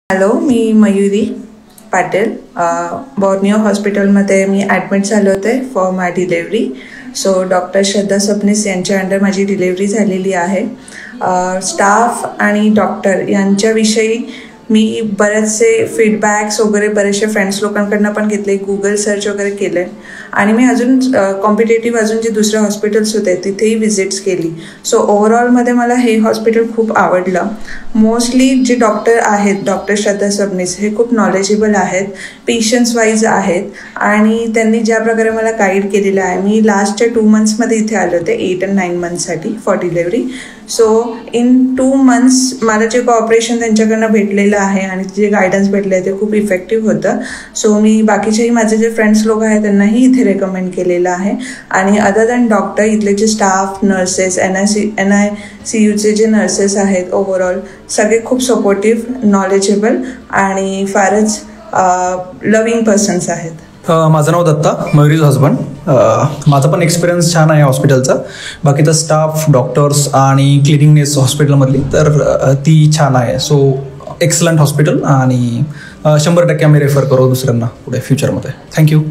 Hello, मी Mayuri Patil. Borneo हॉस्पिटलमध्ये मी ॲडमिट झाले होते for my delivery. So doctor Shraddha Sabnis यांच्या अंडर माझी डिलेव्हरी झालेली आहे. स्टाफ आणि डॉक्टर यांच्याविषयी मी बरेचसे फीडबॅक्स वगैरे बरेचसे फ्रेंड्स लोकांकडनं पण घेतले, गुगल सर्च वगैरे केले आणि मी अजून कॉम्पिटेटिव्ह अजून जे दुसरे हॉस्पिटल्स होते तिथेही व्हिजिट्स केली. सो ओव्हरऑल मला हे हॉस्पिटल खूप आवडलं. मोस्टली जे डॉक्टर आहेत, डॉक्टर श्रद्धा सबनीस, हे खूप नॉलेजेबल आहेत, पेशन्स वाईज आहेत आणि त्यांनी ज्या प्रकारे मला गाईड केलेलं आहे. मी लास्टच्या 2 मंथ्समध्ये इथे आले होते, 8 and 9 मंथ्ससाठी for delivery. So in 2 months मला जे कॉपरेशन त्यांच्याकडनं भेटलेलं आहे आणि जे गायडन्स भेटले आहे ते खूप इफेक्टिव्ह होतं. सो मी बाकीचेही माझे जे फ्रेंड्स लोक आहेत त्यांनाही इथे रेकमेंड केलेलं आहे. आणि अदर दॅन डॉक्टर, इथले जे स्टाफ, नर्सेस, NICUचे जे नर्सेस आहेत, ओव्हरऑल सगळे खूप सपोर्टिव्ह, नॉलेजेबल आणि फारच लव्हिंग पर्सन्स आहेत. माझं नाव दत्ता, मयुरीज हजबंड. माझा पण एक्सपिरियन्स छान आहे हॉस्पिटलचा. बाकीचा स्टाफ, डॉक्टर्स आणि क्लिनिंगनेस हॉस्पिटलमधली तर ती छान आहे. सो एक्सलंट हॉस्पिटल आणि 100% आम्ही रेफर करू दुसऱ्यांना पुढे फ्युचरमध्ये. थँक्यू.